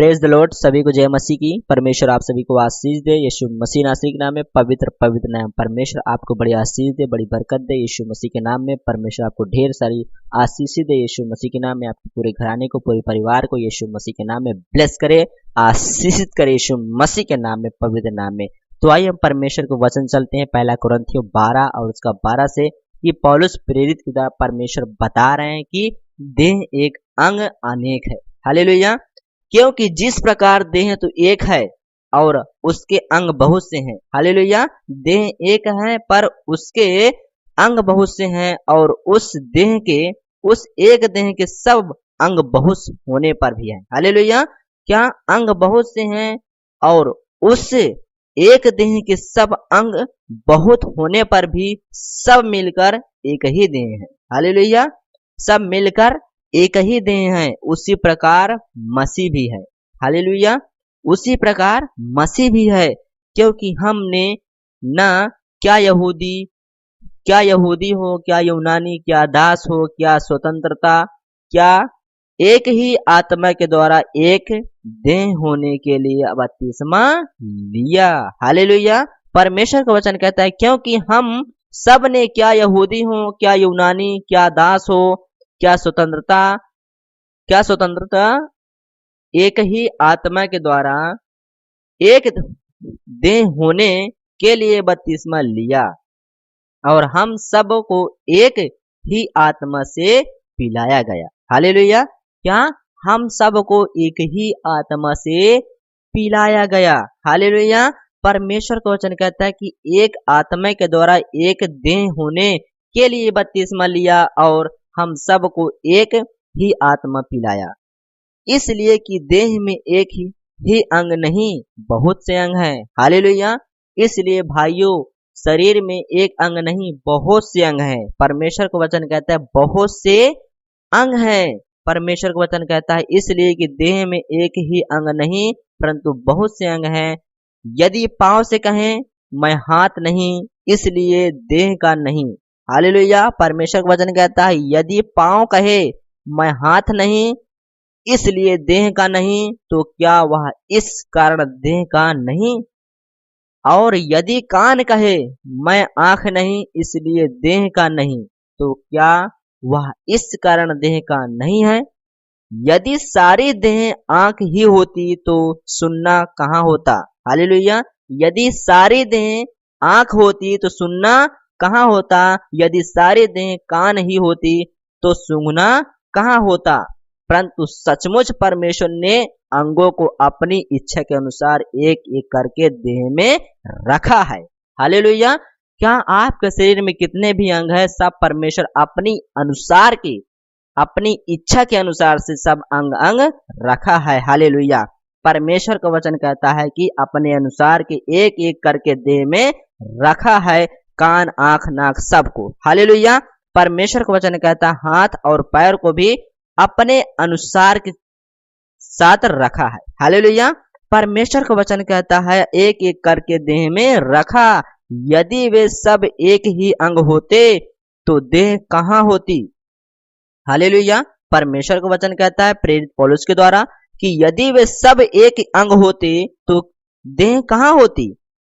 Praise the Lord. सभी को जय मसीह की। परमेश्वर आप सभी को आशीष दे। यीशु मसीह नासरी के नाम में पवित्र पवित्र नाम परमेश्वर आपको बड़ी आशीष दे, बड़ी बरकत दे। यीशु मसीह के नाम में परमेश्वर आपको ढेर सारी आशीष दे। यीशु मसीह के नाम में आपके पूरे घराने को, पूरे परिवार को यीशु मसीह के नाम में ब्लेस करे, आशीषित करे यीशु मसीह के नाम में, पवित्र नाम में। तो आइए हम परमेश्वर को वचन चलते हैं। पहला कुरिन्थियों 12 और उसका 12 से ये पौलुस प्रेरित के द्वारा परमेश्वर बता रहे हैं कि देह एक अंग अनेक है। हालेलुया। क्योंकि जिस प्रकार देह तो एक है और उसके अंग बहुत से हैं। हालेलुया। देह एक है पर उसके अंग बहुत से हैं, और उस एक देह के सब अंग बहुत होने पर भी है। हालेलुया। क्या अंग बहुत से हैं और उस एक देह के सब अंग बहुत होने पर भी सब मिलकर एक ही देह है। हालेलुया। सब मिलकर एक ही देह है। उसी प्रकार मसीह भी है। हालेलुया। उसी प्रकार मसीह भी है। क्योंकि हमने न क्या यहूदी हो, क्या यूनानी, क्या दास हो, क्या स्वतंत्रता, क्या एक ही आत्मा के द्वारा एक देह होने के लिए बपतिस्मा लिया। हालेलुया। परमेश्वर का वचन कहता है क्योंकि हम सब ने, क्या यहूदी हो, क्या यूनानी, क्या दास हो, क्या स्वतंत्रता, एक ही आत्मा के द्वारा एक देह होने के लिए बपतिस्मा लिया, और हम सब को एक ही आत्मा से पिलाया गया। हालेलुया। क्या हम सब को एक ही आत्मा से पिलाया गया। हालेलुया। परमेश्वर का वचन कहता है कि एक आत्मा के द्वारा एक देह होने के लिए बपतिस्मा लिया, और हम सब को एक ही आत्मा पिलाया। इसलिए कि देह में एक ही अंग नहीं, बहुत से अंग हैं। हालेलुया। इसलिए भाइयों, शरीर में एक अंग नहीं, बहुत से अंग हैं। परमेश्वर का वचन कहता है बहुत से अंग हैं। परमेश्वर का वचन कहता है इसलिए कि देह में एक ही अंग नहीं परंतु बहुत से अंग हैं। यदि पांव से कहें मैं हाथ नहीं, इसलिए देह का नहीं। हालेलुया। परमेश्वर का वचन कहता है यदि पांव कहे मैं हाथ नहीं, इसलिए देह का नहीं, तो क्या वह इस कारण देह का नहीं? और यदि कान कहे मैं आंख नहीं, इसलिए देह का नहीं, तो क्या वह इस कारण देह का नहीं है? यदि सारी देह आंख ही होती तो सुनना कहाँ होता? हालेलुया। यदि सारी देह आंख होती तो सुनना कहाँ होता? यदि सारी देह कान ही होती तो सूंघना कहाँ होता? परंतु सचमुच परमेश्वर ने अंगों को अपनी इच्छा के अनुसार एक एक करके देह में रखा है। हालेलुया। क्या आपके शरीर में कितने भी अंग है, सब परमेश्वर अपनी अनुसार की, अपनी इच्छा के अनुसार से सब अंग अंग रखा है। हालेलुया। परमेश्वर का वचन कहता है कि अपने अनुसार के एक एक करके देह में रखा है, कान, आंख, नाक सबको। हालेलुया। परमेश्वर का वचन कहता है हाथ और पैर को भी अपने अनुसार के साथ रखा है। हालेलुया। परमेश्वर का वचन कहता है एक एक करके देह में रखा। यदि वे सब एक ही अंग होते तो देह कहाँ होती? हालेलुया। परमेश्वर का वचन कहता है प्रेरित पौलुस के द्वारा कि यदि वे सब एक अंग होते तो देह कहाँ होती?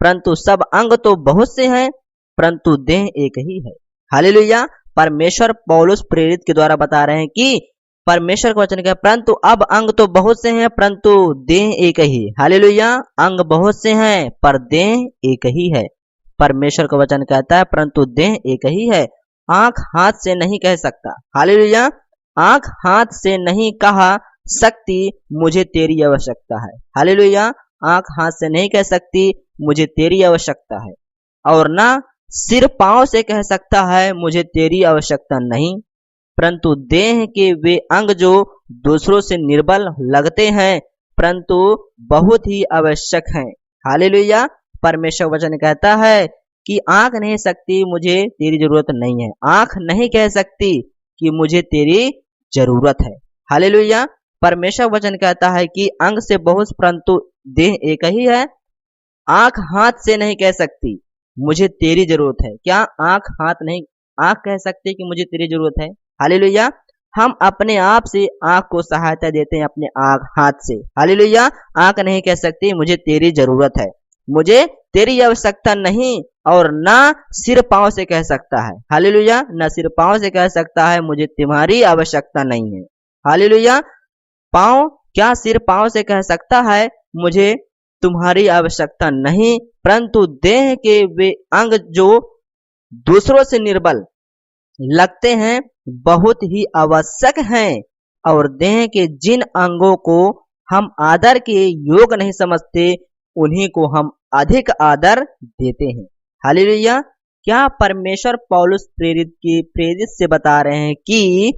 परंतु सब अंग तो बहुत से हैं, परंतु देह एक ही है। हालेलुया। परमेश्वर पौलुस प्रेरित के द्वारा बता रहे हैं कि परमेश्वर का वचन कहता है परंतु अब अंग तो बहुत से हैं परंतु देह एक ही। हालेलुया। अंग बहुत से हैं पर देह एक ही है। परमेश्वर का वचन कहता है परंतु देह एक ही है। आंख हाथ से नहीं कह सकता। हालेलुया। आंख हाथ से नहीं कहा सकती मुझे तेरी आवश्यकता है। हालेलुया। आंख हाथ से नहीं कह सकती मुझे तेरी आवश्यकता है, और ना सिर पांव से कह सकता है मुझे तेरी आवश्यकता नहीं। परंतु देह के वे अंग जो दूसरों से निर्बल लगते हैं परंतु बहुत ही आवश्यक हैं। हालेलुया। परमेश्वर वचन कहता है कि आंख नहीं सकती मुझे तेरी जरूरत नहीं है। आंख नहीं कह सकती कि मुझे तेरी जरूरत है। हालेलुया। परमेश्वर वचन कहता है कि अंग से बहुत परंतु देह एक ही है। आंख हाथ से नहीं कह सकती मुझे तेरी जरूरत है। क्या आंख कह सकती कि मुझे तेरी जरूरत है? हालेलुया। हम अपने आप से आंख को सहायता देते हैं अपने आंख हाथ से। हालेलुया। आंख नहीं कह सकती मुझे तेरी जरूरत है, मुझे तेरी आवश्यकता नहीं, और ना सिर पांव से कह सकता है। हालेलुया। ना सिर पांव से कह सकता है मुझे तुम्हारी आवश्यकता नहीं है। हालेलुया। पांव क्या सिर पांव से कह सकता है मुझे तुम्हारी आवश्यकता नहीं, परंतु देह के वे अंग जो दूसरों से निर्बल लगते हैं बहुत ही आवश्यक हैं, और देह के जिन अंगों को हम आदर के योग नहीं समझते उन्हीं को हम अधिक आदर देते हैं। हालेलुया। क्या परमेश्वर पौलुस प्रेरित से बता रहे हैं कि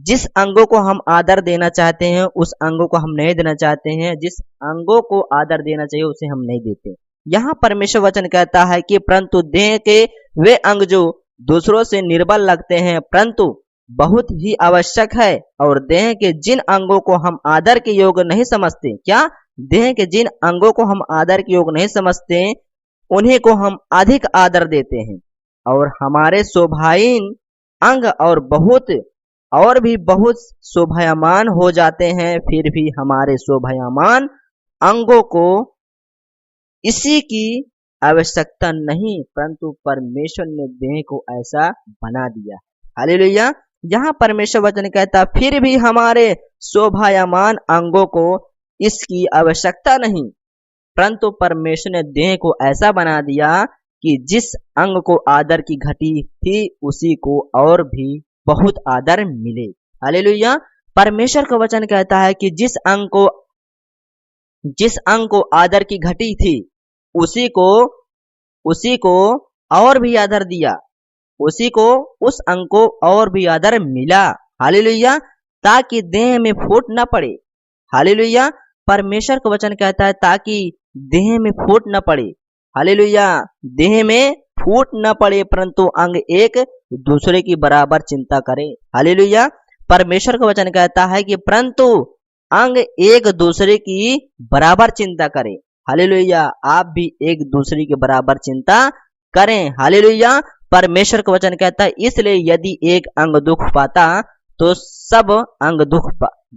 जिस अंगों को हम आदर देना चाहते हैं उस अंगों को हम नहीं देना चाहते हैं, जिस अंगों को आदर देना चाहिए उसे हम नहीं देते। यहाँ परमेश्वर वचन कहता है कि परंतु देह के वे अंग जो दूसरों से निर्बल लगते हैं परंतु बहुत ही आवश्यक है, और देह के जिन अंगों को हम आदर के योग्य नहीं समझते, क्या देह के जिन अंगों को हम आदर के योग्य नहीं समझते उन्हीं को हम अधिक आदर देते हैं, और हमारे शोभाहीन अंग और भी बहुत शोभायमान हो जाते हैं, फिर भी हमारे शोभायमान अंगों को इसी की आवश्यकता नहीं, परंतु परमेश्वर ने देह को ऐसा बना दिया। हालेलुया। यहाँ परमेश्वर वचन कहता फिर भी हमारे शोभायमान अंगों को इसकी आवश्यकता नहीं, परंतु परमेश्वर ने देह को ऐसा बना दिया कि जिस अंग को आदर की घटी थी उसी को और भी बहुत आदर मिले। हालेलुया। परमेश्वर का वचन कहता है कि जिस अंग को आदर की घटी थी उसी को और भी आदर दिया, उस अंग को और भी आदर मिला। हालेलुया। ताकि देह में फूट न पड़े। हालेलुया। परमेश्वर का वचन कहता है ताकि देह में फूट न पड़े। हालेलुया। देह में फूट न पड़े परंतु अंग एक दूसरे की बराबर चिंता करे। हालेलुया। परमेश्वर का वचन कहता है कि परंतु अंग एक दूसरे की बराबर चिंता करे। हालेलुया। आप भी एक दूसरे के बराबर चिंता करें। हालेलुया। परमेश्वर का वचन कहता है इसलिए यदि एक अंग दुख पाता तो सब अंग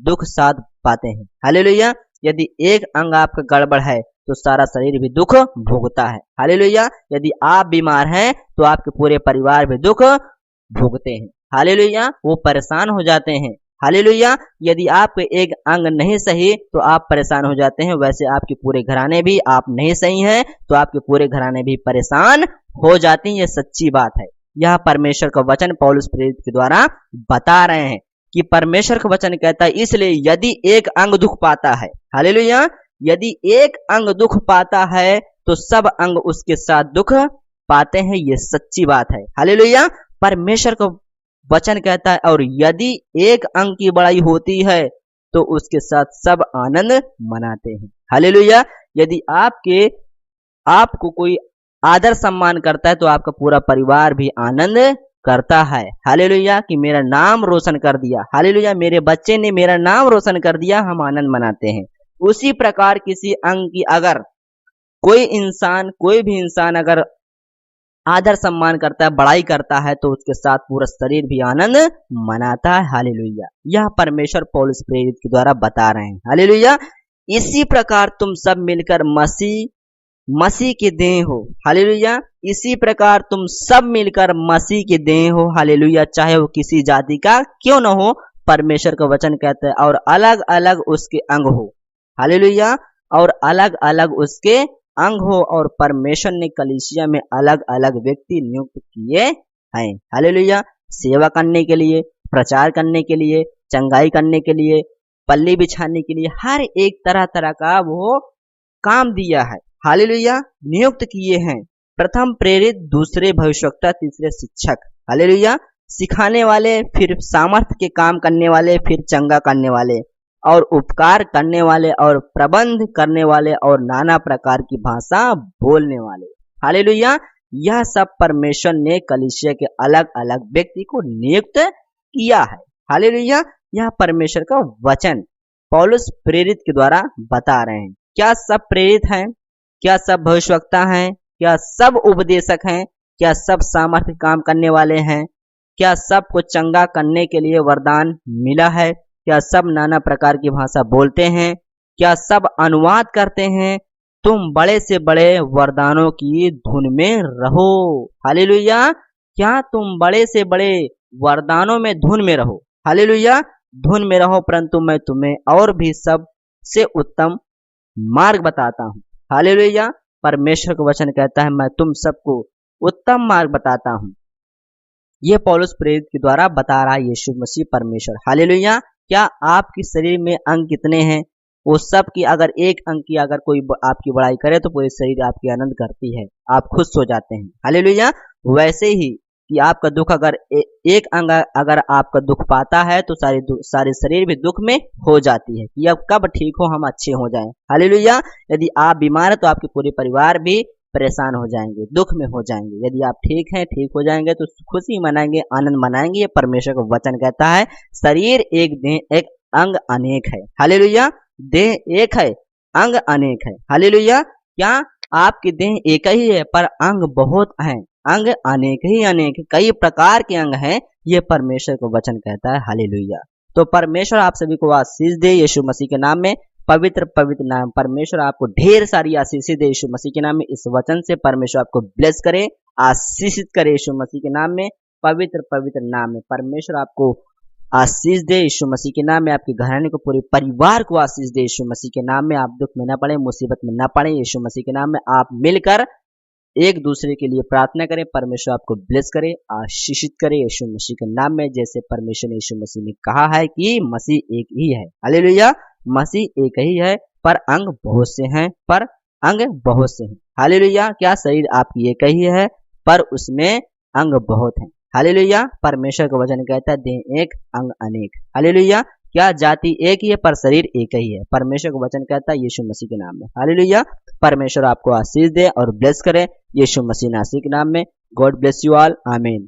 दुख साथ पाते हैं। हालेलुया। यदि एक अंग आपका गड़बड़ है तो सारा शरीर भी दुख भोगता है। हालेलुया। यदि आप बीमार हैं तो आपके पूरे परिवार भी दुख भोगते हैं। हालेलुया। वो परेशान हो जाते हैं। हालेलुया। यदि आपके एक अंग नहीं सही तो आप परेशान हो जाते हैं, वैसे आपके पूरे घराने भी, आप नहीं सही हैं तो आपके पूरे घराने भी परेशान हो जाती हैं। ये सच्ची बात है। यह परमेश्वर का वचन पौलुस प्रेरित के द्वारा बता रहे हैं कि परमेश्वर का वचन कहता है इसलिए यदि एक अंग दुख पाता है, हालेलुया, यदि एक अंग दुख पाता है तो सब अंग उसके साथ दुख पाते हैं। ये सच्ची बात है। हालेलुया। परमेश्वर का वचन कहता है और यदि एक अंग की बड़ाई होती है तो उसके साथ सब आनंद मनाते हैं। हालेलुया। यदि आपको कोई आदर सम्मान करता है तो आपका पूरा परिवार भी आनंद करता है। हालेलुया। कि मेरा नाम रोशन कर दिया। हालेलुया। मेरे बच्चे ने मेरा नाम रोशन कर दिया, हम आनंद मनाते हैं। उसी प्रकार किसी अंग की अगर कोई भी इंसान अगर आदर सम्मान करता है, बड़ाई करता है तो उसके साथ पूरा शरीर भी आनंद मनाता है। हालेलुया। यह परमेश्वर पौलुस प्रेरित के द्वारा बता रहे हैं। हालेलुया। इसी प्रकार तुम सब मिलकर मसीह के देह हो। हालेलुया। इसी प्रकार तुम सब मिलकर मसीह के देह हो। हालेलुया। चाहे वो किसी जाति का क्यों न हो, परमेश्वर का वचन कहता है, और अलग अलग उसके अंग हो। हालेलुया। और अलग अलग उसके अंग हो, और परमेश्वर ने कलीसिया में अलग अलग व्यक्ति नियुक्त किए हैं। हालेलुया। सेवा करने के लिए, प्रचार करने के लिए, चंगाई करने के लिए, पल्ली बिछाने के लिए, हर एक तरह तरह का वो काम दिया है। हालेलुया। नियुक्त किए हैं। प्रथम प्रेरित, दूसरे भविष्यवक्ता, तीसरे शिक्षक। हालेलुया। सिखाने वाले, फिर सामर्थ्य के काम करने वाले, फिर चंगा करने वाले, और उपकार करने वाले, और प्रबंध करने वाले, और नाना प्रकार की भाषा बोलने वाले। हालेलुया। यह सब परमेश्वर ने कलीसिया के अलग अलग व्यक्ति को नियुक्त किया है। हालेलुया। यह परमेश्वर का वचन पौलुस प्रेरित के द्वारा बता रहे हैं। क्या सब प्रेरित हैं? क्या सब भविष्यवक्ता हैं? क्या सब उपदेशक हैं? क्या सब सामर्थ्य काम करने वाले हैं? क्या सबको चंगा करने के लिए वरदान मिला है? क्या सब नाना प्रकार की भाषा बोलते हैं? क्या सब अनुवाद करते हैं? तुम बड़े से बड़े वरदानों की धुन में रहो। हालेलुया। क्या तुम बड़े से बड़े वरदानों में धुन में रहो। हालेलुया। धुन में रहो, परंतु मैं तुम्हें और भी सबसे उत्तम मार्ग बताता हूँ। हालेलुया। परमेश्वर का वचन कहता है मैं तुम सबको उत्तम मार्ग बताता हूँ। ये पौलुस प्रेरित के द्वारा बता रहा है यीशु मसीह परमेश्वर। हालेलुया। क्या आपके शरीर में अंग कितने हैं? वो सब की अगर एक अंग की अगर कोई आपकी बड़ाई करे तो पूरे शरीर आपकी आनंद करती है, आप खुश हो जाते हैं। हालेलुया। वैसे ही कि आपका दुख अगर एक अंग अगर आपका दुख पाता है तो सारे शरीर भी दुख में हो जाती है कि अब कब ठीक हो, हम अच्छे हो जाएं। हालेलुया। यदि आप बीमार हैं तो आपके पूरे परिवार भी परेशान हो जाएंगे, दुख में हो जाएंगे। यदि आप ठीक हैं, ठीक हो जाएंगे तो खुशी मनाएंगे, आनंद मनाएंगे। ये परमेश्वर का वचन कहता है शरीर एक देह एक अंग अनेक है। हालेलुया। देह एक है, अंग अनेक है। हालेलुया। क्या आपकी देह एक ही है पर अंग बहुत हैं? अंग अनेक ही अनेक, कई प्रकार के अंग हैं। ये परमेश्वर का वचन कहता है। हालेलुया। तो परमेश्वर आप सभी को आशीष दे यीशु मसीह के नाम में। पवित्र पवित्र नाम परमेश्वर आपको ढेर सारी आशीष दे यीशु मसीह के नाम में। इस वचन से परमेश्वर आपको ब्लेस करे, आशीषित करे यीशु मसीह के नाम में। पवित्र पवित्र नाम में परमेश्वर आपको आशीष दे यीशु मसीह के नाम में। आपके घराने को, पूरे परिवार को आशीष दे यीशु मसीह के नाम में। आप दुख में ना पड़े, मुसीबत में ना पड़े यीशु मसीह के नाम में। आप मिलकर एक दूसरे के लिए प्रार्थना करें, परमेश्वर आपको ब्लेस करे, आशीषित करे यीशु मसीह के नाम में। जैसे परमेश्वर ने यीशु मसीह ने कहा है कि मसीह एक ही है। हालेलुया। मसीह एक ही है पर अंग बहुत से हैं, पर अंग बहुत से हैं। हालेलुया। क्या शरीर आपकी एक ही है पर उसमें अंग बहुत हैं। हालेलुया। परमेश्वर का वचन कहता है देह एक अंग अनेक। हालेलुया। क्या जाति एक ही है पर शरीर एक ही है। परमेश्वर का वचन कहता है यीशु मसीह के नाम में। हालेलुया। परमेश्वर आपको आशीष दे और ब्लेस करे यीशु मसीह नासिक के नाम में। God bless you all. आमीन।